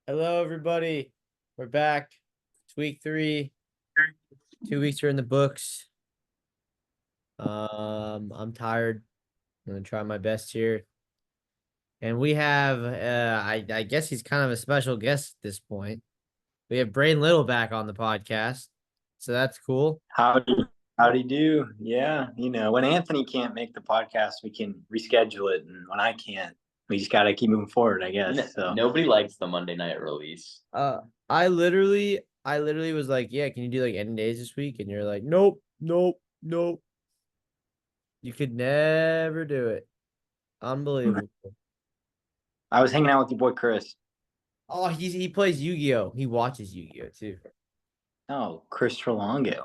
Hello, everybody. We're back. It's week 3. 2 weeks are in the books. I'm tired. I'm gonna try my best here. And we have I guess he's kind of a special guest at this point. We have Braden Little back on the podcast. So that's cool. Howdy do. Yeah, when Anthony can't make the podcast, we can reschedule it, and when I can't, we just gotta keep moving forward, I guess. So Nobody likes the Monday night release. I literally was like, yeah, can you do like any days this week? And you're like, nope, nope, nope. You could never do it. Unbelievable. I was hanging out with your boy Chris. Oh, he plays Yu-Gi-Oh. He watches Yu-Gi-Oh too. Oh, Chris Trelongo.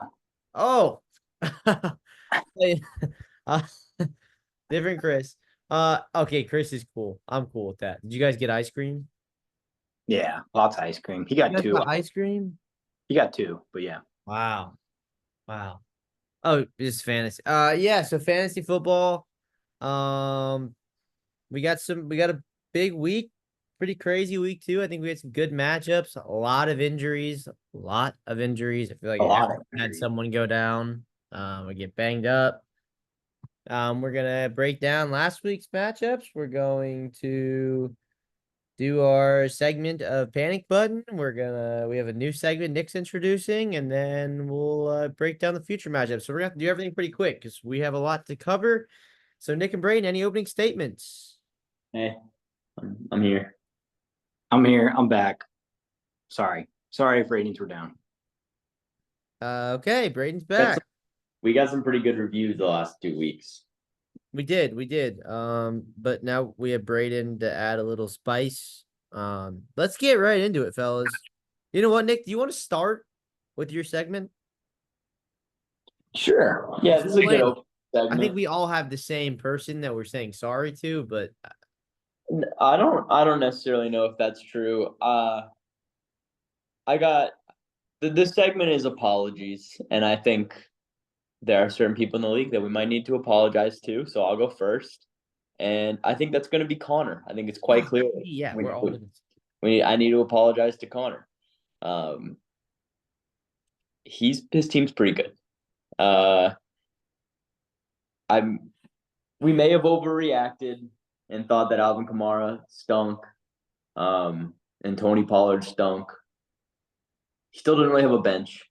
Oh, Hey, uh, different Chris. Okay, Chris is cool. I'm cool with that. Did you guys get ice cream? Yeah, lots of ice cream. He You got guys two. got ice cream? He got two, but yeah. Wow, wow. Oh, it's fantasy. Yeah. So fantasy football. Um, we got a big week, pretty crazy week too. I think we had some good matchups, a lot of injuries, a lot of injuries. I feel like A lot everyone of had injuries. someone go down, or get banged up. We're gonna break down last week's matchups. We're going to do our segment of panic button. We have a new segment Nick's introducing, and then we'll break down the future matchups. So we're gonna have to do everything pretty quick because we have a lot to cover. So Nick and Braden, any opening statements? Hey, I'm here. I'm here. I'm back. Sorry if ratings were down. Okay, Braden's Got back. some, we got some pretty good reviews the last 2 weeks. We did. But now we have Braden to add a little spice. Let's get right into it, fellas. You know what, Nick? Do you want to start with your segment? Sure. Yeah, this is a good open I think segment. we all have the same person that we're saying sorry to, but I don't necessarily know if that's true. I got this segment is apologies, and I think there are certain people in the league that we might need to apologize to. So I'll go first, and I think that's going to be Connor. I think it's quite clear. yeah, We, we're all gonna. I need to apologize to Connor. Um, his team's pretty good. Uh, I'm we may have overreacted and thought that Alvin Kamara stunk, and Tony Pollard stunk. He still didn't really have a bench,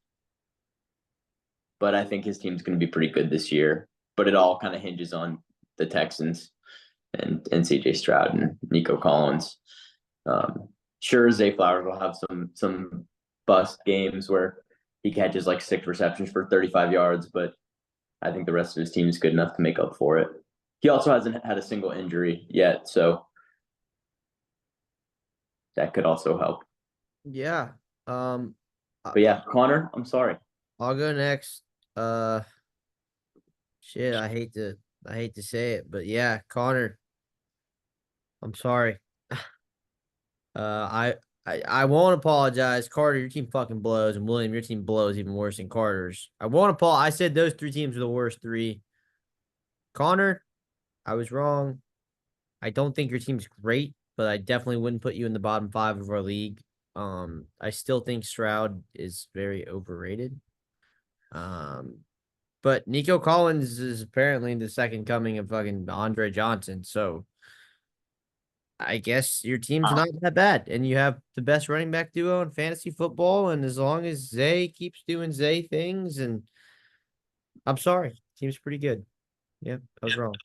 but I think his team's going to be pretty good this year. But it all kind of hinges on the Texans and CJ Stroud and Nico Collins. Sure, Zay Flowers will have some bust games where he catches like 6 receptions for 35 yards, but I think the rest of his team is good enough to make up for it. He also hasn't had a single injury yet, so that could also help. Yeah. Um, But yeah, Connor, I'm sorry. I'll go next. Uh, shit. I hate to say it, but yeah, Connor. I'm sorry. I won't apologize. Carter, your team fucking blows, and William, your team blows even worse than Carter's. I won't apologize. I said those 3 teams are the worst 3. Connor, I was wrong. I don't think your team's great, but I definitely wouldn't put you in the bottom 5 of our league. I still think Stroud is very overrated. Um, but Nico Collins is apparently the second coming of fucking Andre Johnson. So I guess your team's not that bad, and you have the best running back duo in fantasy football. And as long as Zay keeps doing Zay things, and I'm sorry, team's pretty good. Yep, I was wrong.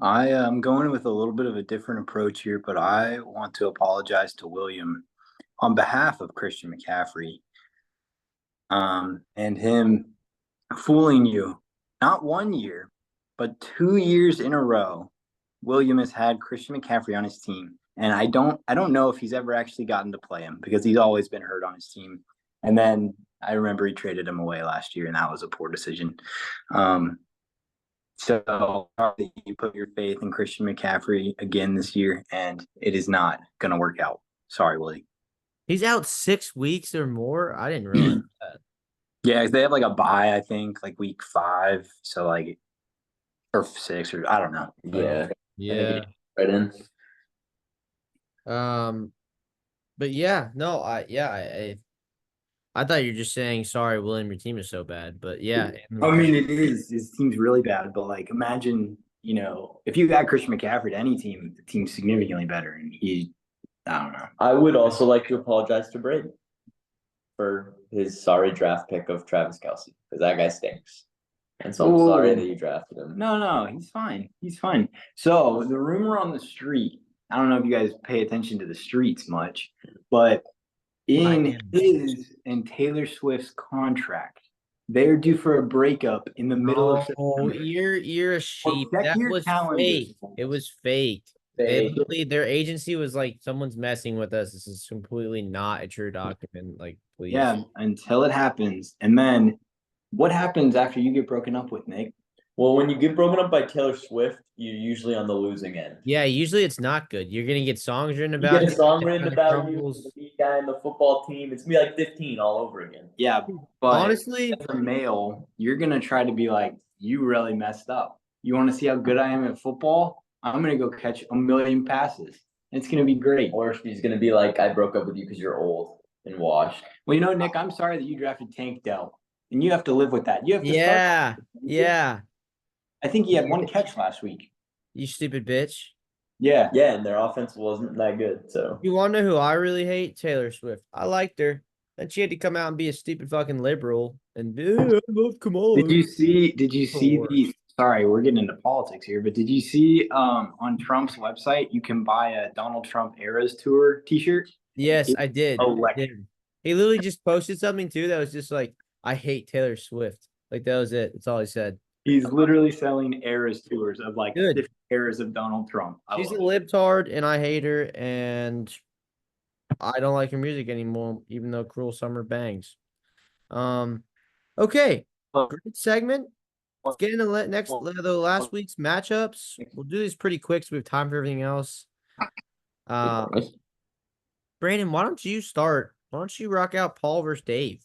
I am going with a little bit of a different approach here, but I want to apologize to William on behalf of Christian McCaffrey, and him fooling you. Not 1 year, but 2 years in a row, William has had Christian McCaffrey on his team. And I don't know if he's ever actually gotten to play him because he's always been hurt on his team. And then I remember he traded him away last year, and that was a poor decision. Um, so you put your faith in Christian McCaffrey again this year, and it is not going to work out. Sorry, Willie. He's out 6 weeks or more. I didn't realize that. Yeah, they have like a bye, I think, like week 5. So like, or 6, or I don't know. But Yeah, I think he Yeah. right in. Um, But yeah, no, I thought you were just saying sorry, William, your team is so bad. But yeah, I mean, it is. His team's really bad, but like, imagine, if you got Christian McCaffrey to any team, the team's significantly better, and I don't know. I would also like to apologize to Braden for his sorry draft pick of Travis Kelce because that guy stinks. And so I'm sorry Ooh. that you drafted him. No, he's fine. He's fine. So the rumor on the street, I don't know if you guys pay attention to the streets much, but in am. his and Taylor Swift's contract, they're due for a breakup in the middle of Oh, September. you're a sheep. check That your was calendars, fake. It was fake. They They literally, their agency was like, someone's messing with us. This is completely not a true document. Like, please. Yeah, until it happens. And then what happens after you get broken up with, Nick? well, when you get broken up by Taylor Swift, you're usually on the losing end. Yeah, usually it's not good. You're gonna get songs written You about get a you, song it written kinda about you, crumbles. the lead guy in the football team. It's gonna be like 15 all over again. Yeah, but Honestly, as a male, you're gonna try to be like, you really messed up. You want to see how good I am at football? I'm gonna go catch a million passes. It's gonna be great. Or she's gonna be like, I broke up with you because you're old and washed. Well, Nick, I'm sorry that you drafted Tank Dell, and you have to live with that. You have to start. yeah, yeah. I think he had one catch last week. You stupid bitch. Yeah. Yeah, and their offense wasn't that good. So You wanna know who I really hate? Taylor Swift. I liked her. Then she had to come out and be a stupid fucking liberal and I love Kamala. Did you see? Did you see Lord. the? Sorry, we're getting into politics here, but did you see on Trump's website you can buy a Donald Trump Eras Tour T-shirt? Yes, It's I did. I electric. did. He literally just posted something too that was just like, I hate Taylor Swift. Like that was it. That's all he said. He's literally selling Eras tours of like Good. different eras of Donald Trump. I She's a love it. libtard and I hate her and I don't like her music anymore, even though Cruel Summer bangs. Okay. Great segment. Let's get into the last week's matchups. We'll do these pretty quick so we have time for everything else. Brandon, why don't you start? Why don't you rock out Paul versus Dave?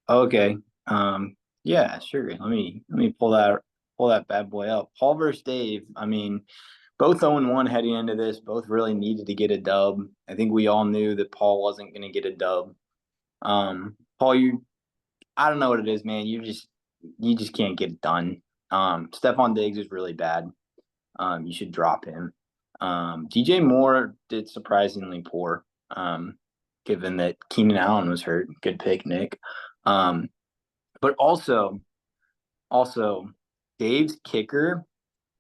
Okay. Yeah, sure. Let me pull that bad boy up. Paul versus Dave. I mean, both 0-1 heading into this. Both really needed to get a dub. I think we all knew that Paul wasn't going to get a dub. Paul, I don't know what it is, man. You just can't get it done. Stephon Diggs is really bad. You should drop him. DJ Moore did surprisingly poor. Given that Keenan Allen was hurt. Good pick, Nick. But also, Dave's kicker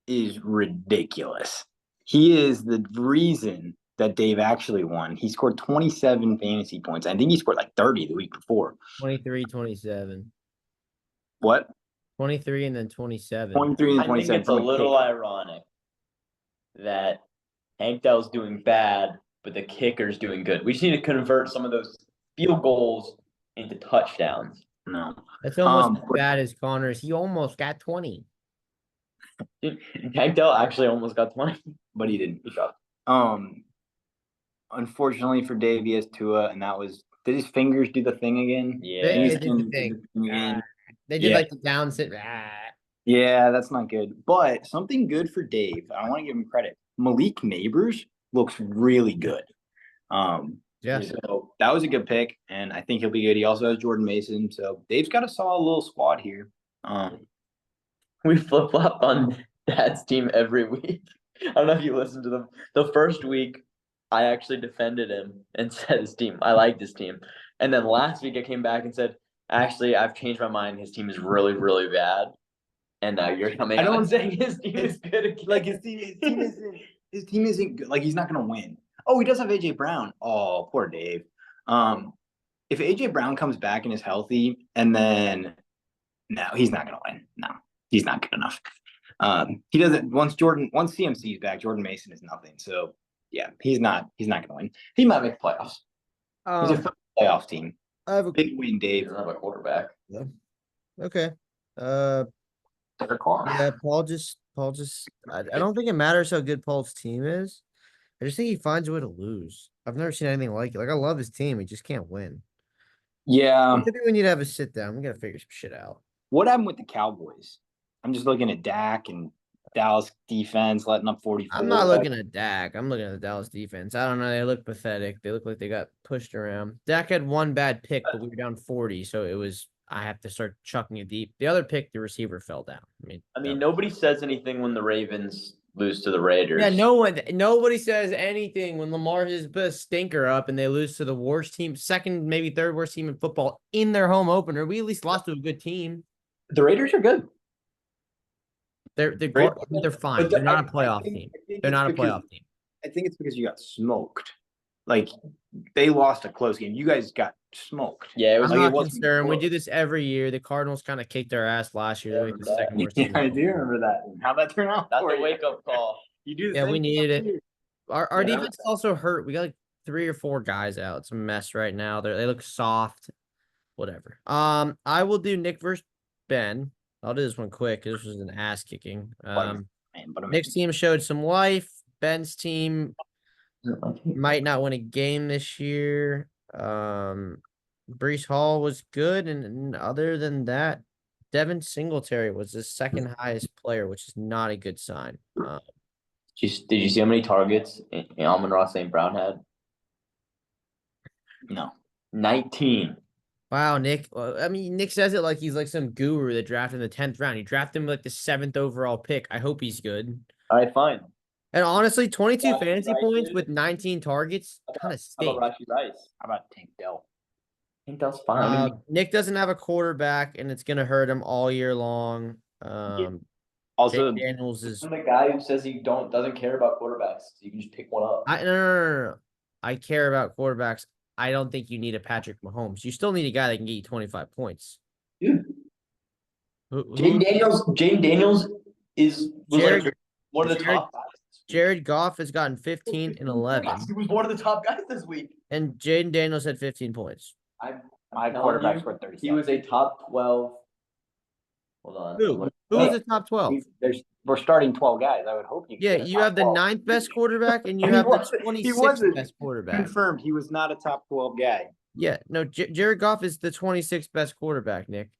is ridiculous. He is the reason that Dave actually won. He scored 27 fantasy points. I think he scored like 30 the week before. 23, 27. What? 23 and then 27. 23 and I think 27. it's a little ironic that Hank Dell's doing bad, but the kicker's doing good. We just need to convert some of those field goals into touchdowns. No. That's almost as bad as Connor's. He almost got 20. Dude, Hank Dell actually almost got 20. But he didn't. Good job. Unfortunately for Dave, he has Tua, and did his fingers do the thing again? Yeah. They His did the fingers thing. again. They did Yeah. like the down sit. Yeah, that's not good. But something good for Dave. I want to give him credit. Malik Neighbors looks really good. Yeah. So that was a good pick, and I think he'll be good. He also has Jordan Mason, so Dave's got a solid little squad here. We flip flop on Dad's team every week. I don't know if you listened to them. The first week, I actually defended him and said his team. I liked his team. And then last week, I came back and said, actually, I've changed my mind. His team is really, really bad. And now you're coming out and saying his team is good again. Like his team isn't good. Like he's not gonna win. Oh, he does have AJ Brown. Oh, poor Dave. If AJ Brown comes back and is healthy, and then no, he's not gonna win. No, he's not good enough. He doesn't. Once CMC is back, Jordan Mason is nothing. So yeah, he's not gonna win. He might make playoffs. He's a playoff team. I have a Big win, He Dave. doesn't have a quarterback. okay. Derek Carr. Yeah, Paul just I don't think it matters how good Paul's team is. I just think he finds a way to lose. I've never seen anything like it. Like I love his team, he just can't win. Yeah. Maybe we need to have a sit down. We gotta figure some shit out. What happened with the Cowboys? I'm just looking at Dak and Dallas defense letting up 44. I'm not looking at Dak. I'm looking at the Dallas defense. I don't know. They look pathetic. They look like they got pushed around. Dak had one bad pick, but we were down 40, so it was. I have to start chucking it deep. The other pick, the receiver fell down. I mean, nobody says anything when the Ravens lose to the Raiders. Yeah, nobody says anything when Lamar just put a stinker up and they lose to the worst team, second, maybe third worst team in football in their home opener. We at least lost to a good team. The Raiders are good. They're fine. But They're not a I playoff think- team. I think They're it's not a because- playoff team. I think it's because you got smoked. Like they lost a close game. You guys got smoked. Yeah, it was I'm like, not it wasn't concerned. We close. do this every year. The Cardinals kind of kicked our ass last year. They're like the second worst team. Yeah, I do remember that. How'd that turn out? That's for a you? wake up call. You do the Yeah, same we thing needed every it. year. Our Yeah. defense is also hurt. We got like 3 or 4 guys out. It's a mess right now. They look soft. Whatever. I will do Nick versus Ben. I'll do this one quick because this was an ass kicking. Man, but Nick's team showed some life. Ben's team might not win a game this year. Brees Hall was good, and other than that, Devin Singletary was the second highest player, which is not a good sign. Did you see how many targets Amon-Ra St. Brown had? no. 19. Wow, Nick. I mean, Nick says it like he's like some guru that drafted in the 10th round. He drafted him like the 7th overall pick. I hope he's good. All right, fine. And honestly, 22 Yeah, fantasy right, points dude. with 19 targets kind of How about stinks. Rashi Rice? How about Tank Dell? I think that's fine. Nick doesn't have a quarterback, and it's gonna hurt him all year long. Also, Jake Daniels is. I'm the guy who says he doesn't care about quarterbacks. You can just pick one up. No. I care about quarterbacks. I don't think you need a Patrick Mahomes. You still need a guy that can get you 25 points. Dude, Who- Jaden Daniels was Jared- like one of the Jared- top guys. Jared Goff has gotten 15 and 11, He was one of the top guys this week. and Jaden Daniels had 15 points. my quarterback scored 37. He was a top 12. Hold on. Who was the top 12? We're starting 12 guys. I would hope you. Yeah, get a you top have the 12. 9th best quarterback, and you He have the wasn't- he 26th wasn't. best quarterback. Confirmed, he was not a top 12 guy. Yeah, no, Jared Goff is the 26th best quarterback, Nick.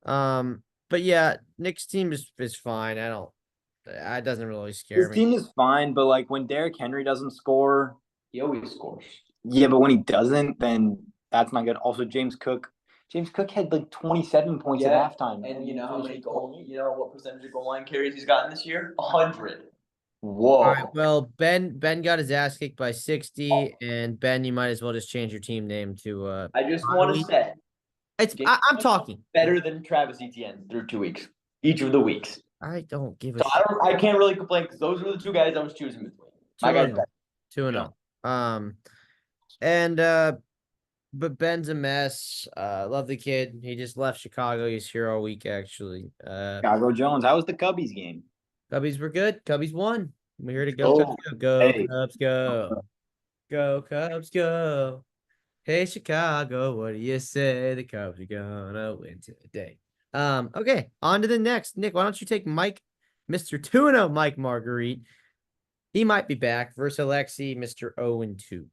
But yeah, Nick's team is fine. It doesn't really scare His me. team is fine, but like when Derrick Henry doesn't score, He always scores. yeah, but when he doesn't, then that's not good. Also, James Cook had like 27 points Yeah, at halftime. And you know how many you know what percentage of goal line carries he's gotten this year? 100. Whoa. All right, well, Ben got his ass kicked by 60, and Ben, you might as well just change your team name to I just want to say I'm talking. better than Travis Etienne through 2 weeks. Each of the weeks. I don't give a So I can't really complain because those were the two guys I was choosing between. My guy's better. 2-0. But Ben's a mess. Love the kid. He just left Chicago. He's here all week, actually. Chicago Jones. How was the Cubbies game? Cubbies were good. Cubbies won. We're here to go. Oh, Cubs go. Go, hey. Cubs go. Go, Cubs go. Hey, Chicago, what do you say? The Cubs are gonna win today. Okay, on to the next. Nick, why don't you take Mike, Mr. 2-0, Mike Marguerite? He might be back versus Alexi, Mr. 0-2.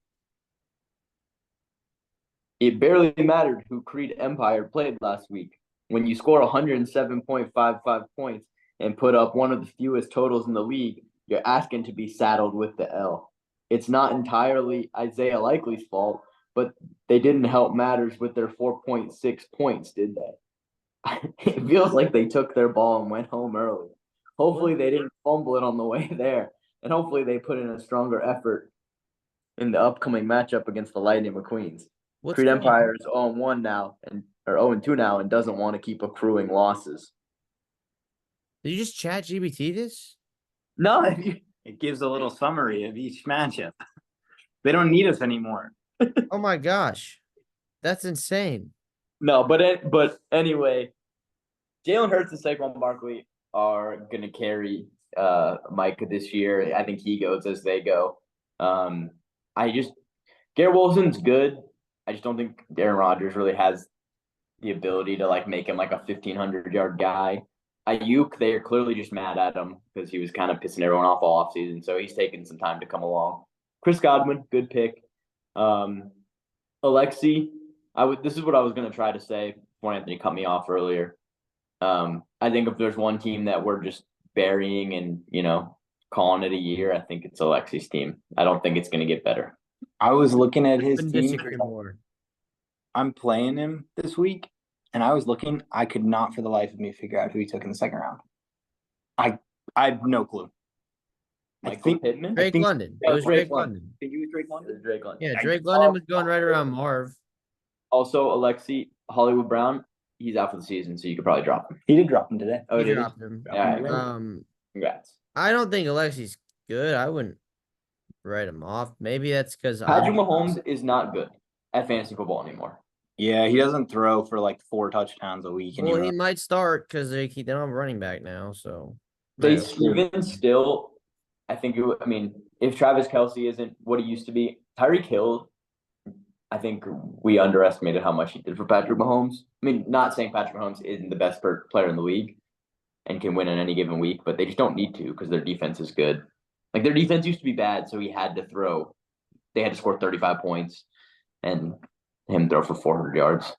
It barely mattered who Creed Empire played last week. When you score 107.55 points and put up one of the fewest totals in the league, you're asking to be saddled with the L. It's not entirely Isaiah Likely's fault, but they didn't help matters with their 4.6 points, did they? It feels like they took their ball and went home early. Hopefully they didn't fumble it on the way there, and hopefully they put in a stronger effort in the upcoming matchup against the Lightning McQueens. Creed Empire is 0-1 now, or 0-2 now, and doesn't want to keep accruing losses. Did you just chat GBT this? No, It gives a little summary of each matchup. They don't need us anymore. Oh my gosh. That's insane. no, but anyway, Jalen Hurts and Saquon Barkley are gonna carry Micah this year. I think he goes as they go. Garrett Wilson's good. I just don't think Aaron Rodgers really has the ability to like make him like a 1,500-yard guy. Ayuk, they are clearly just mad at him because he was kind of pissing everyone off all offseason, so he's taking some time to come along. Chris Godwin, good pick. Alexi, this is what I was going to try to say before Anthony cut me off earlier. I think if there's one team that we're just burying and, calling it a year, I think it's Alexi's team. I don't think it's going to get better. I was looking at his Couldn't team. disagree more. I'm playing him this week, and I was looking. I could not for the life of me figure out who he took in the second round. I have no clue. Michael Pittman? Drake think- London. Yeah, It was Drake Drake London. London. Think he was Drake London? Drake London. Yeah, I Drake saw- London was going right around Marv. Also, Alexi Hollywood Brown, he's out for the season, so you could probably drop him. He did drop him today. Oh, He did he? dropped him. All right, Yeah. cool. Congrats. I don't think Alexi's good. I wouldn't write him off. Maybe that's because Patrick Mahomes is not good at fantasy football anymore. Yeah, he doesn't throw for like 4 touchdowns a week Well, he anymore. might start because they don't have a running back now. So They Right. even still, I think, if Travis Kelce isn't what he used to be, Tyreek Hill, I think we underestimated how much he did for Patrick Mahomes. I mean, not saying Patrick Mahomes isn't the best player in the league and can win in any given week, but they just don't need to because their defense is good. Like, their defense used to be bad, so he had to throw. They had to score 35 points and him throw for 400 yards.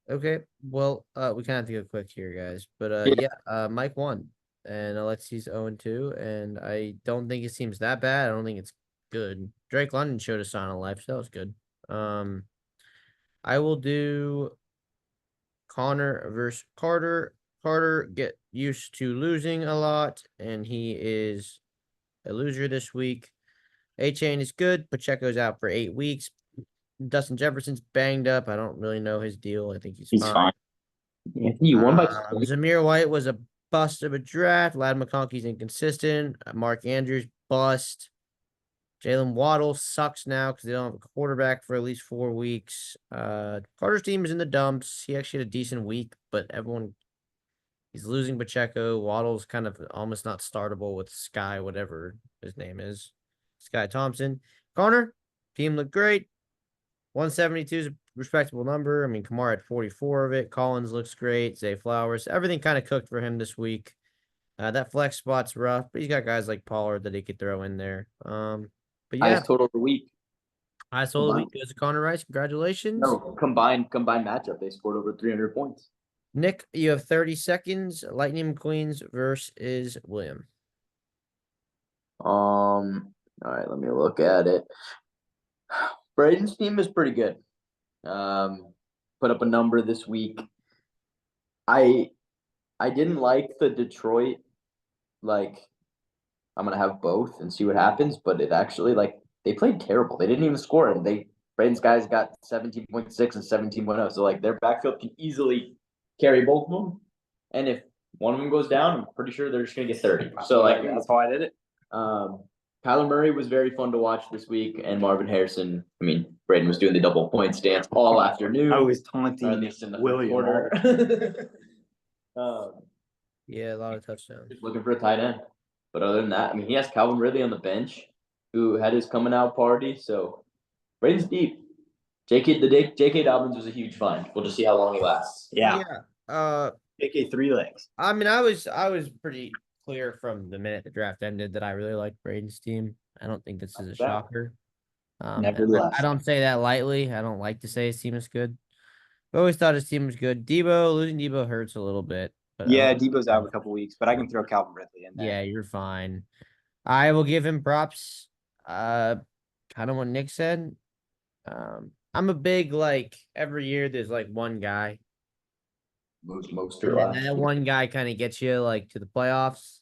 Okay, well, we kind of have to go quick here, guys. But Mike won, and Alexi's 0-2, and I don't think it seems that bad. I don't think it's good. Drake London showed a sign of life, so that was good. I will do Connor versus Carter. Carter get used to losing a lot, and he is a loser this week. A-Chain is good. Pacheco's out for 8 weeks. Dustin Jefferson's banged up. I don't really know his deal. I think he's fine. Yeah, you won by Zamir White was a bust of a draft. Lad McConkey's inconsistent. Mark Andrews bust. Jalen Waddle sucks now because they don't have a quarterback for at least 4 weeks. Carter's team is in the dumps. He actually had a decent week, but he's losing Pacheco. Waddle's kind of almost not startable with Sky, whatever his name is. Sky Thompson. Connor, team looked great. 172 is a respectable number. I mean, Kamara had 44 of it. Collins looks great. Zay Flowers. Everything kind of cooked for him this week. That flex spot's rough, but he's got guys like Pollard that he could throw in there. But yeah, highest total of the week. I sold the week goes to Connor Rice. Congratulations. No, combined matchup, they scored over 300 points. Nick, you have 30 seconds. Lightning McQueen's versus William. All right, let me look at it. Braden's team is pretty good. Put up a number this week. I didn't like the Detroit, I'm gonna have both and see what happens, but it actually they played terrible. They didn't even score, and Braden's guys got 17.6 and 17.0. So their backfield can easily carry both of them. And if one of them goes down, I'm pretty sure they're just gonna get 30. So that's how I did it. Kyler Murray was very fun to watch this week, and Marvin Harrison. I mean, Braden was doing the double point stance all afternoon. I was or at taunting least in the William. quarter. Yeah, a lot of touchdowns. Just looking for a tight end. But other than that, I mean, he has Calvin Ridley on the bench, who had his coming out party. So Braden's deep. J.K. Dobbins was a huge find. We'll just see how long he lasts. Yeah. Yeah. JK 3 legs. I mean, I was pretty clear from the minute the draft ended that I really liked Braden's team. I don't think this is a shocker. And Nevertheless. I don't say that lightly. I don't like to say his team is good. I always thought his team was good. Losing Debo hurts a little bit. But Yeah, Debo's out a couple weeks, but I can throw Calvin Ridley in there. yeah, you're fine. I will give him props. Kind of what Nick said. I'm a big every year there's one guy. Most And that one guy kind of gets you to the playoffs.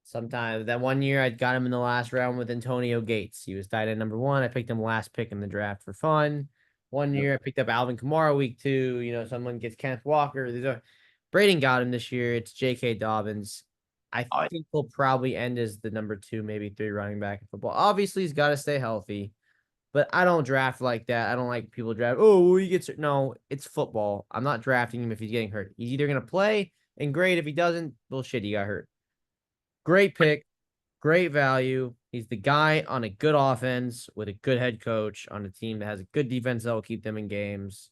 Sometimes that one year I got him in the last round with Antonio Gates. He was tight end number 1. I picked him last pick in the draft for fun. One year I picked up Alvin Kamara week 2. Someone gets Kenneth Walker. Braden got him this year. It's J.K. Dobbins. I think he'll probably end as the number 2, maybe 3 running back in football. Obviously, he's got to stay healthy. But I don't draft like that. I don't like people draft. Oh, he gets hurt. No, it's football. I'm not drafting him if he's getting hurt. He's either going to play and great. If he doesn't, bullshit, he got hurt. Great pick. Great value. He's the guy on a good offense with a good head coach on a team that has a good defense that will keep them in games.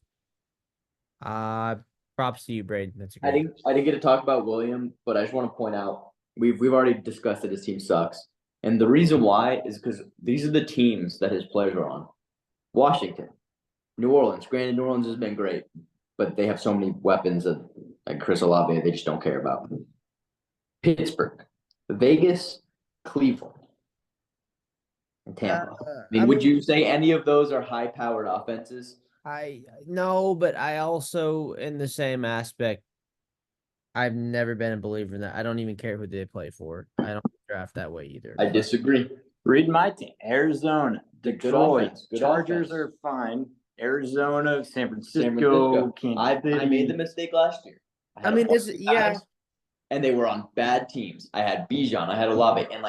Props to you, Braden. That's a great I didn't get to talk about William, but I just want to point out we've already discussed that his team sucks. And the reason why is because these are the teams that his players are on. Washington, New Orleans. Granted, New Orleans has been great, but they have so many weapons that Chris Olave they just don't care about. Pittsburgh, Vegas, Cleveland, and Tampa. Would you say any of those are high-powered offenses? I no, but I also, in the same aspect, I've never been a believer in that. I don't even care who they play for. I don't draft that way either. I disagree. Read my team. Arizona, Good Detroit, offense, good Chargers offense. are fine. Arizona, San Francisco, San Francisco. Kansas I City. made the mistake last year. I mean, this yeah. Guys, and they were on bad teams. I had Bijan, I had Olave, and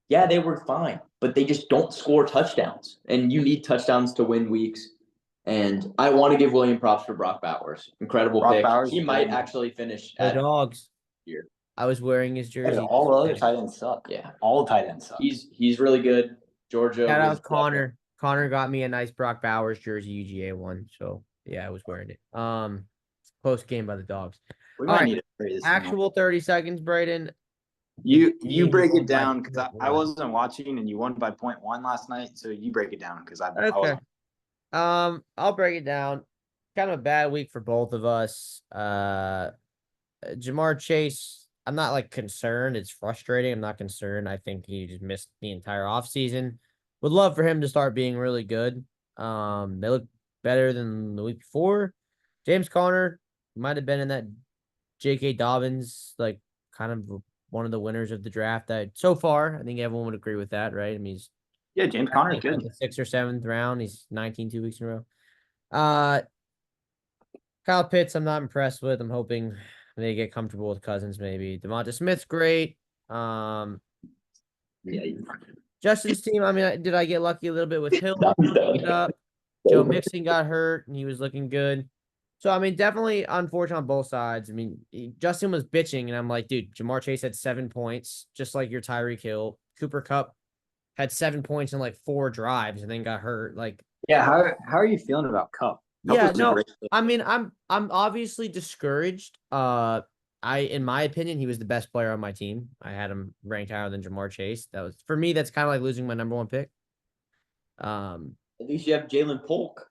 yeah, they were fine, but they just don't score touchdowns, and you need touchdowns to win weeks. And I want to give William props for Brock Bowers. Incredible Brock pick. Bowers He is might good. actually finish The at dogs. here. I was wearing his jersey. All the other tight ends suck. Yeah, All tight ends suck. he's really good. Georgia. Shout was out Connor. Connor got me a nice Brock Bowers jersey, UGA one. So yeah, I was wearing it. Post game by the dogs. We All might right, need to hurry this thing up. Actual 30 seconds, Braden. You team break won it by down because I 0.1. wasn't watching and you won by 0.1 last night. So you break it down because I Okay. wasn't. I'll break it down. Kind of a bad week for both of us. Jamar Chase, I'm not like concerned. It's frustrating. I'm not concerned. I think he just missed the entire offseason. Would love for him to start being really good. They look better than the week before. James Conner might have been in that J.K. Dobbins, like kind of one of the winners of the draft. That so far, I think everyone would agree with that, right? I mean, he's Yeah, James Conner's like good. the 6th or 7th round. He's 19 2 weeks in a row. Kyle Pitts, I'm not impressed with. I'm hoping they get comfortable with Cousins. Maybe Devonta Smith's great. Yeah, Justin's team. I mean, did I get lucky a little bit with Hill? Done. Up. Joe Mixon got hurt and he was looking good. So, I mean, definitely unfortunate on both sides. I mean, Justin was bitching, and I'm like, dude, Jamar Chase had 7 points, just like your Tyreek Hill. Cooper Kupp had 7 points in like 4 drives and then got hurt. Like, yeah. How are you feeling about Cup? yeah, no, I mean, I'm obviously discouraged. In my opinion, he was the best player on my team. I had him ranked higher than Jamar Chase. That was, for me, that's kind of like losing my number 1 pick. At least you have Jalen Polk.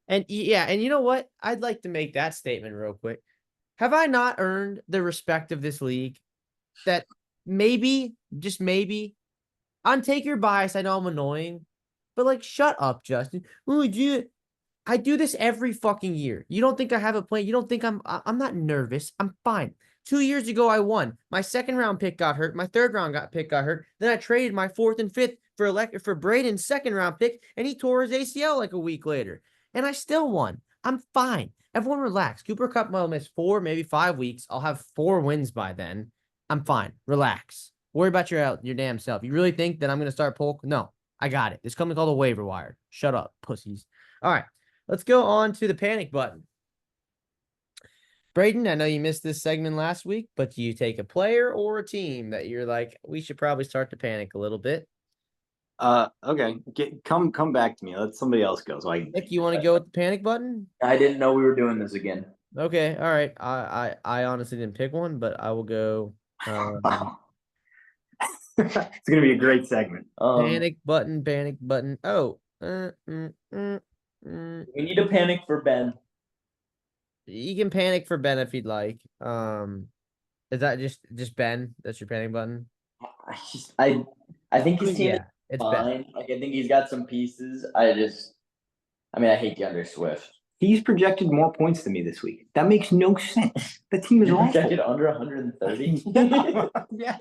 And yeah, and you know what? I'd like to make that statement real quick. Have I not earned the respect of this league that maybe, just maybe, on Take Your Bias, I know I'm annoying, but like, shut up, Justin. Oh, yeah. I do this every fucking year. You don't think I have a plan? You don't think I'm not nervous. I'm fine. 2 years ago, I won. My 2nd round pick got hurt. My 3rd round pick got hurt. Then I traded my 4th and 5th for Braden's 2nd round pick, and he tore his ACL like a week later. And I still won. I'm fine. Everyone relax. Cooper Kupp will miss 4, maybe 5 weeks. I'll have 4 wins by then. I'm fine. Relax. Worry about your damn self. You really think that I'm going to start Polk? No, I got it. There's something called a waiver wire. Shut up, pussies. All right, let's go on to the panic button. Braden, I know you missed this segment last week, but do you take a player or a team that you're like, we should probably start to panic a little bit? Okay. Come back to me. Let somebody else go so I can. Nick, you want to go with the panic button? I didn't know we were doing this again. Okay, all right. I honestly didn't pick one, but I will go. It's gonna be a great segment. Panic button. Oh, We need a panic for Ben. you can panic for Ben if you'd like. Is that just Ben? That's your panic button? I think his team is it's Ben. fine. Like, I think he's got some pieces. I hate DeAndre Swift. He's projected more points than me this week. That makes no sense. The team is He awful. projected under 130. Yeah.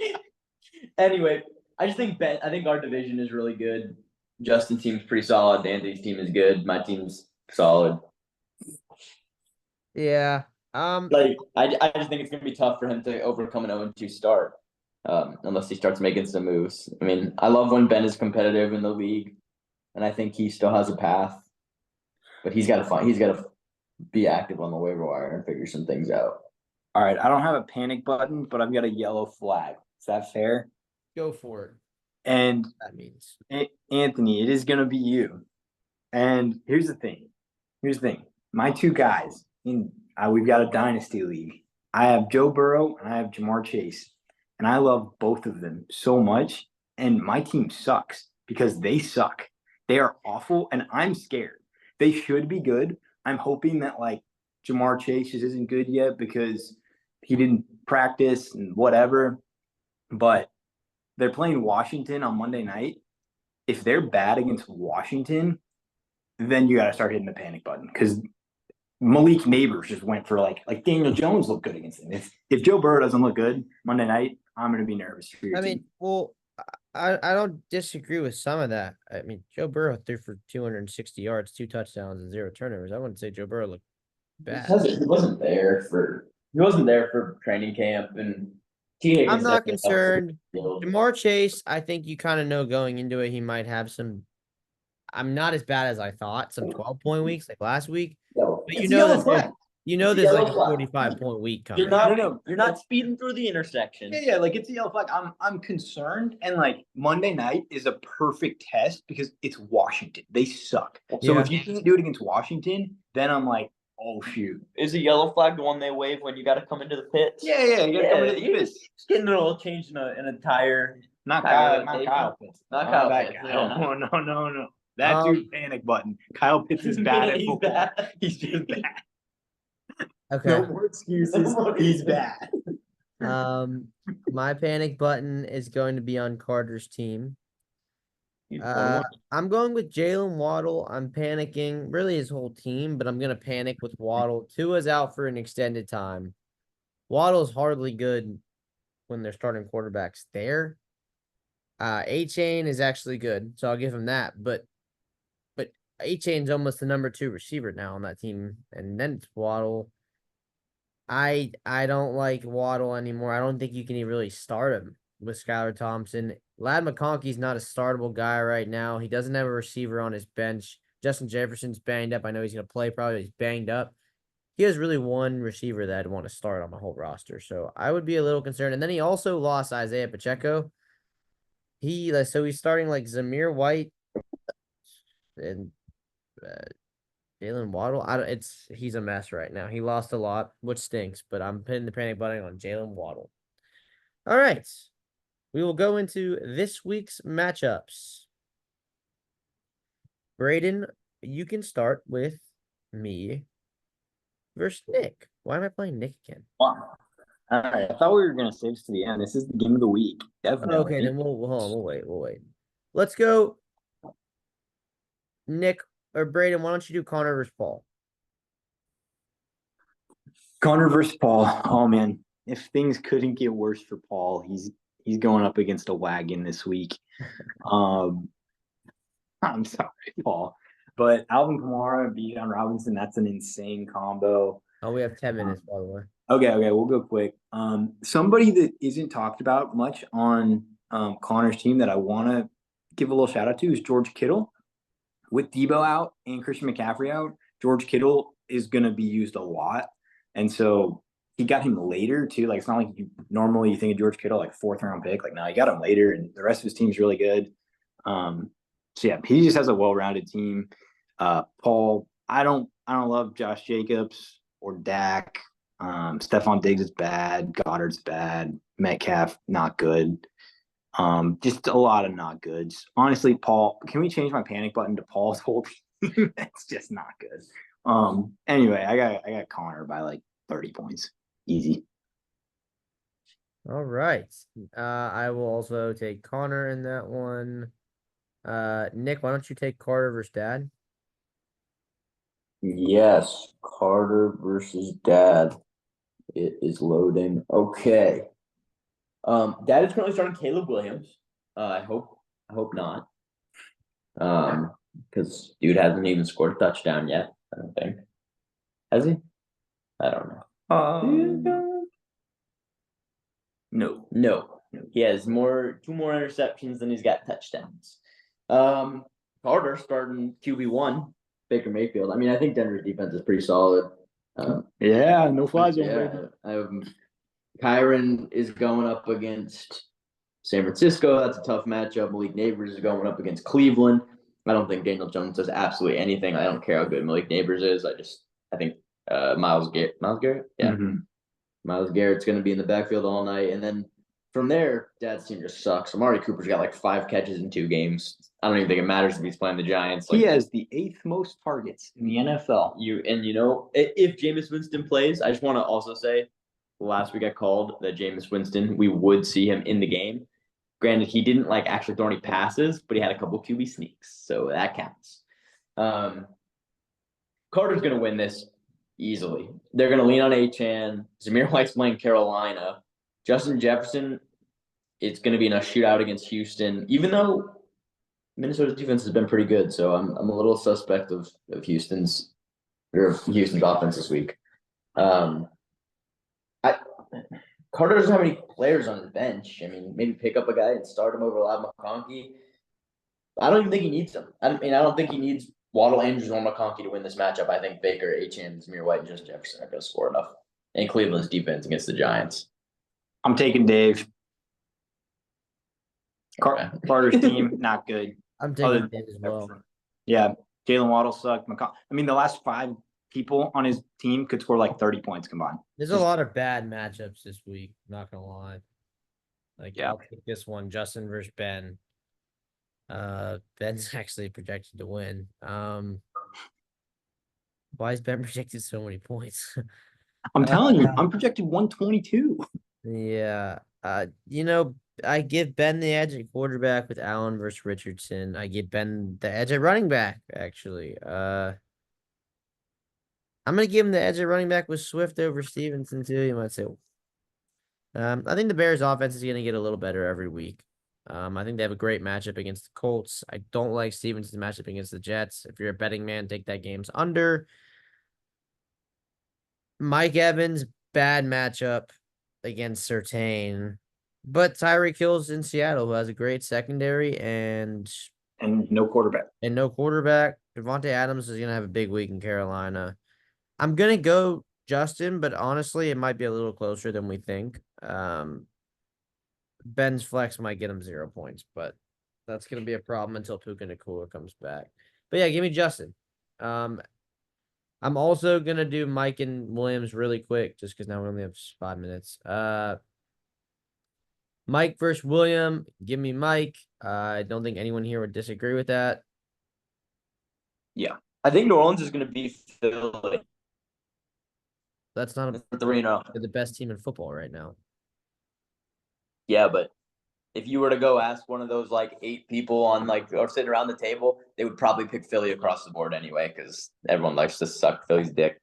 Anyway, I think our division is really good. Justin's team's pretty solid. Anthony's team is good. My team's solid. Yeah. I just think it's gonna be tough for him to overcome an 0-2 start. Unless he starts making some moves. I mean, I love when Ben is competitive in the league, and I think he still has a path. But he's got to be active on the waiver wire and figure some things out. All right. I don't have a panic button, but I've got a yellow flag. Is that fair? Go for it. And That means Anthony, it is gonna be you. And here's the thing. My 2 guys we've got a dynasty league. I have Joe Burrow and I have Jamar Chase. And I love both of them so much. And my team sucks because they suck. They are awful, and I'm scared. They should be good. I'm hoping that like Jamar Chase isn't good yet because he didn't practice and whatever. But they're playing Washington on Monday night. If they're bad against Washington, then you got to start hitting the panic button because Malik Neighbors just went for like Daniel Jones looked good against him. If Joe Burrow doesn't look good Monday night, I'm going to be nervous for your I team. mean, well, I don't disagree with some of that. I mean, Joe Burrow threw for 260 yards, 2 touchdowns, and 0 turnovers. I wouldn't say Joe Burrow looked bad. He wasn't there for training camp, and T. Higgins I'm not definitely helped with concerned. the field. Jamar Chase, I think you kind of know going into it, he might have some. I'm not as bad as I thought. Some 12-point weeks like last week, but It's you a know yellow that there's, flag. you know It's a there's like yellow a flag. 45-point week You're coming. not you're not speeding through the intersection. Yeah, like it's a yellow flag. I'm concerned, and like Monday night is a perfect test because it's Washington. They suck. So Yeah. if you can't do it against Washington, then I'm like, oh shoot. Is a yellow flag the one they wave when you got to come into the pits? Yeah, you gotta come into the you're fist. just getting it all changed in an entire. Not Kyle Kyle, not Pitts. Kyle Pitts. Not Kyle that Pitts, guy. yeah. No. That dude panic button. Kyle Pitts is bad at He's football. bad. He's just bad. Okay. No more excuses. He's bad. My panic button is going to be on Carter's team. I'm going with Jalen Waddle. I'm panicking, really his whole team, but I'm going to panic with Waddle. Tua's out for an extended time. Waddle's hardly good when they're starting quarterbacks there. A-Chain is actually good, so I'll give him that. But A-Chain's almost the number 2 receiver now on that team, and then it's Waddle. I don't like Waddle anymore. I don't think you can even really start him with Skylar Thompson. Lad McConkey's not a startable guy right now. He doesn't have a receiver on his bench. Justin Jefferson's banged up. I know he's going to play probably. He's banged up. He has really one receiver that I'd want to start on my whole roster. So I would be a little concerned. And then he also lost Isaiah Pacheco. So he's starting like Zamir White and Jalen Waddle. He's a mess right now. He lost a lot, which stinks, but I'm putting the panic button on Jalen Waddle. All right. We will go into this week's matchups. Braden, you can start with me versus Nick. Why am I playing Nick again? Wow. All right. I thought we were gonna save this to the end. This is the game of the week. Definitely. Okay, then hold on. We'll wait. Let's go. Nick or Braden, why don't you do Connor versus Paul? Connor versus Paul. Oh man, if things couldn't get worse for Paul, he's going up against a wagon this week. I'm sorry, Paul, but Alvin Kamara and Bijan Robinson, that's an insane combo. Oh, we have 10 minutes, by the way. Okay, we'll go quick. Somebody that isn't talked about much on Connor's team that I want to give a little shout out to is George Kittle. With Debo out and Christian McCaffrey out, George Kittle is going to be used a lot. And so he got him later too. Like, it's not like normally you think of George Kittle, like 4th round pick. Like, no, he got him later and the rest of his team's really good. So yeah, he just has a well-rounded team. Paul, I don't love Josh Jacobs or Dak. Stephon Diggs is bad. Goddard's bad. Metcalf, not good. Just a lot of not goods. Honestly, Paul, can we change my panic button to Paul's whole team? That's just not good. Anyway, I got Connor by like 30 points. Easy. All right. I will also take Connor in that one. Nick, why don't you take Carter versus Dad? Yes, Carter versus Dad. It is loading. Okay. Dad is currently starting Caleb Williams. I hope not. Because dude hasn't even scored a touchdown yet. I don't think. Has he? I don't know. No. He has two more interceptions than he's got touchdowns. Carter starting QB1, Baker Mayfield. I mean, I think Denver's defense is pretty solid. Yeah, no fly zone. Kyron is going up against San Francisco. That's a tough matchup. Malik Neighbors is going up against Cleveland. I don't think Daniel Jones does absolutely anything. I don't care how good Malik Neighbors is. I think Myles Garrett. Yeah. Mm-hmm. Myles Garrett's going to be in the backfield all night. And then from there, Dad's team just sucks. Amari Cooper's got like 5 catches in 2 games. I don't even think it matters if he's playing the Giants. He has the 8th most targets in the NFL. If Jameis Winston plays, I just want to also say last week I called that Jameis Winston, we would see him in the game. Granted, he didn't like actually throw any passes, but he had a couple QB sneaks, so that counts. Carter's going to win this easily. They're going to lean on Achane. Zamir White's playing Carolina. Justin Jefferson, it's going to be in a shootout against Houston, even though Minnesota's defense has been pretty good. So I'm a little suspect of Houston's offense this week. Carter doesn't have any players on the bench. I mean, maybe pick up a guy and start him over Ladd McConkey. I don't even think he needs them. I don't think he needs Waddle, Andrews, or McConkey to win this matchup. I think Baker, Achane, Zamir White, and Justin Jefferson are going to score enough. And Cleveland's defense against the Giants. I'm taking Dave. Okay. Carter's team, not good. I'm taking Dave as well. Yeah, Jalen Waddle sucked. The last 5 people on his team could score like 30 points combined. There's a lot of bad matchups this week, not gonna lie. Like, Yeah. I'll pick this one, Justin versus Ben. Ben's actually projected to win. Why is Ben projected so many points? I'm telling you, I'm projected 122. Yeah. I give Ben the edge at quarterback with Allen versus Richardson. I give Ben the edge at running back, actually. I'm gonna give him the edge at running back with Swift over Stevenson too. You might say. I think the Bears' offense is gonna get a little better every week. I think they have a great matchup against the Colts. I don't like Stevenson's matchup against the Jets. If you're a betting man, take that game's under. Mike Evans, bad matchup against Surtain. But Tyreek Hill's in Seattle, who has a great secondary and no quarterback. Devontae Adams is gonna have a big week in Carolina. I'm gonna go Justin, but honestly, it might be a little closer than we think. Ben's flex might get him 0 points, but that's gonna be a problem until Puka Nacua comes back. But yeah, give me Justin. I'm also gonna do Mike and Williams really quick, just because now we only have 5 minutes. Mike versus William. Give me Mike. I don't think anyone here would disagree with that. Yeah. I think New Orleans is going to be Philly. That's not a 3-0. They're the best team in football right now. Yeah, but if you were to go ask one of those like 8 people on or sitting around the table, they would probably pick Philly across the board anyway, because everyone likes to suck Philly's dick.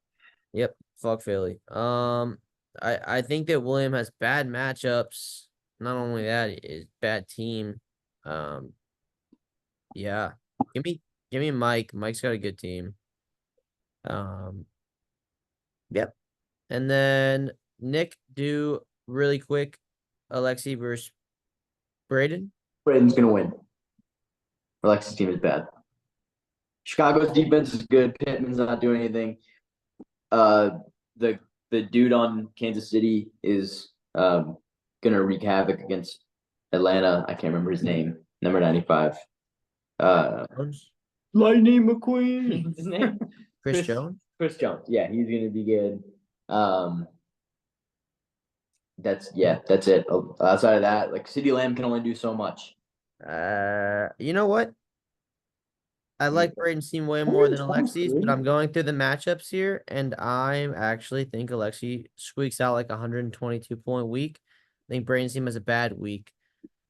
Yep. Fuck Philly. I think that William has bad matchups. Not only that, it's bad team. Yeah. Give me Mike. Mike's got a good team. Yep. And then Nick, do really quick Alexi versus Braden. Braden's going to win. Alexis' team is bad. Chicago's defense is good. Pittman's not doing anything. The dude on Kansas City is gonna wreak havoc against Atlanta. I can't remember his name. Number 95. Lightning McQueen. What's his name? Chris Jones. Chris Jones. Yeah, he's gonna be good. That's it. Outside of that, CeeDee Lamb can only do so much. You know what? I like Braden's team way more than Alexi's, but I'm going through the matchups here, and I actually think Alexi squeaks out like 122-point week. I think Braden's team has a bad week.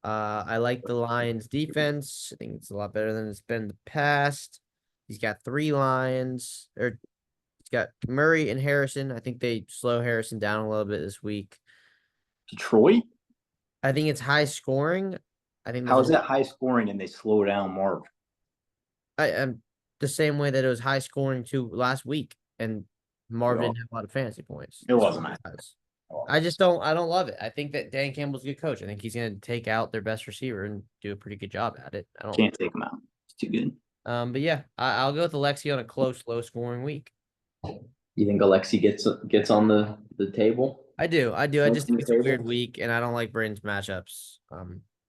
I like the Lions defense. I think it's a lot better than it's been in the past. He's got 3 Lions, or he's got Murray and Harrison. I think they slow Harrison down a little bit this week. Detroit? I think it's high scoring. I think how is that high scoring and they slow down Marv? I am the same way that it was high scoring too last week, and Marv didn't have a lot of fantasy points. It wasn't. I don't love it. I think that Dan Campbell's a good coach. I think he's going to take out their best receiver and do a pretty good job at it. I can't take him out. It's too good. But yeah, I'll go with Alexi on a close, low scoring week. You think Alexi gets on the table? I do. I just think it's a weird week, and I don't like Braden's matchups.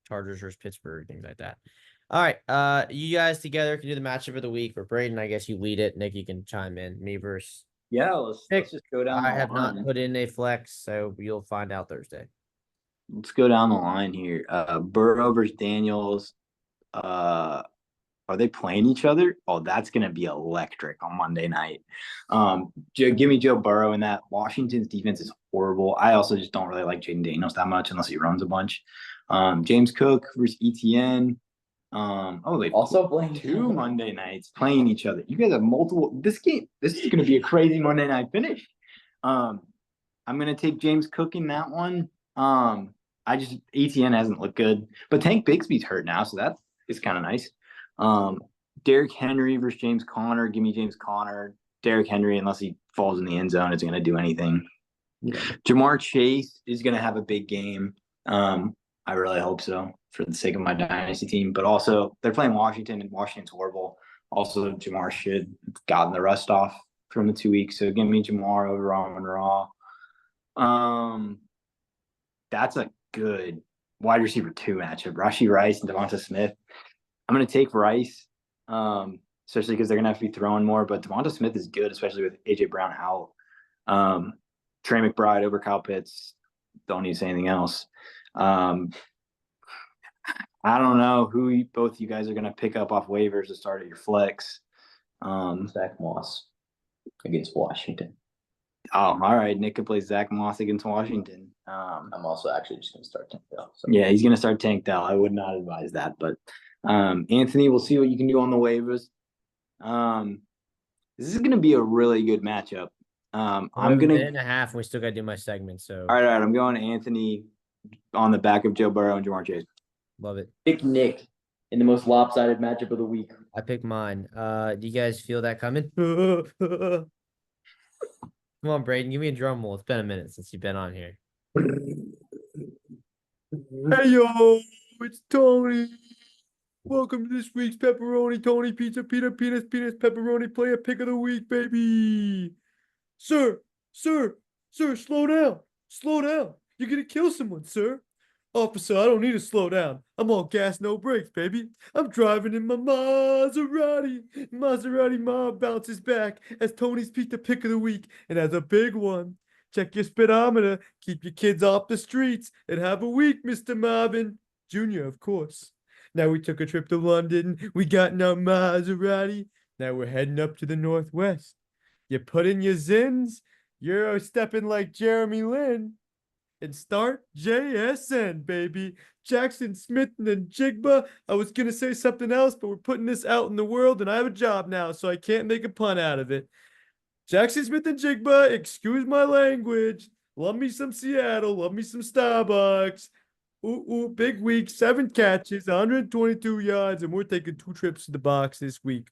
Chargers versus Pittsburgh, things like that. All right. You guys together can do the matchup of the week. For Braden, I guess you lead it. Nick, you can chime in. Me versus. Yeah, let's just go down. I have not put in a flex, so you'll find out Thursday. Let's go down the line here. Burrow versus Daniels. Are they playing each other? Oh, that's going to be electric on Monday night. Give me Joe Burrow in that. Washington's defense is horrible. I also just don't really like Jaden Daniels that much unless he runs a bunch. James Cook versus ETN. They Also playing two Monday nights playing each other. You guys have multiple. This is going to be a crazy Monday night finish. I'm going to take James Cook in that one. ETN hasn't looked good, but Tank Bigsby's hurt now, so that is kind of nice. Derrick Henry versus James Conner. Give me James Conner. Derrick Henry, unless he falls in the end zone, isn't going to do anything. Yeah. Jamar Chase is going to have a big game. I really hope so for the sake of my dynasty team. But also, they're playing Washington, and Washington's horrible. Also, Jamar should have gotten the rust off from the 2 weeks. So give me Jamar over Amon-Ra. That's a good wide receiver 2 matchup. Rashee Rice and Devonta Smith. I'm going to take Rice, especially because they're going to have to be throwing more. But Devonta Smith is good, especially with A.J. Brown out. Trey McBride over Kyle Pitts. Don't need to say anything else. I don't know who both you guys are going to pick up off waivers to start at your flex. Zach Moss against Washington. Oh, all right. Nick could play Zach Moss against Washington. I'm also actually just going to start Tank Dell. So. Yeah, he's going to start Tank Dell. I would not advise that. But Anthony, we'll see what you can do on the waivers. This is going to be a really good matchup. I'm going to. 1.5 and we still got to do my segment. So. All right. I'm going Anthony on the back of Joe Burrow and Jamar Chase. Love it. Pick Nick in the most lopsided matchup of the week. I picked mine. Do you guys feel that coming? Come on, Braden, give me a drum roll. It's been a minute since you've been on here. Hey yo, it's Tony. Welcome to this week's Pepperoni Tony Pizza Peanut Peanuts Pepperoni Player Pick of the Week, baby. Sir, slow down. You're gonna kill someone, sir. Officer, I don't need to slow down. I'm on gas, no brakes, baby. I'm driving in my Maserati. Maserati mob bounces back as Tony's Pizza Pick of the Week and has a big one. Check your speedometer. Keep your kids off the streets and have a week, Mr. Marvin. Junior, of course. Now we took a trip to London. We got in our Maserati. Now we're heading up to the Northwest. You put in your zins. You're stepping like Jeremy Lin. And start JSN, baby. Jackson Smith and Jigba. I was going to say something else, but we're putting this out in the world, and I have a job now, so I can't make a pun out of it. Jackson Smith and Jigba, excuse my language. Love me some Seattle. Love me some Starbucks. Big week. 7 catches, 122 yards, and we're taking 2 trips to the box this week.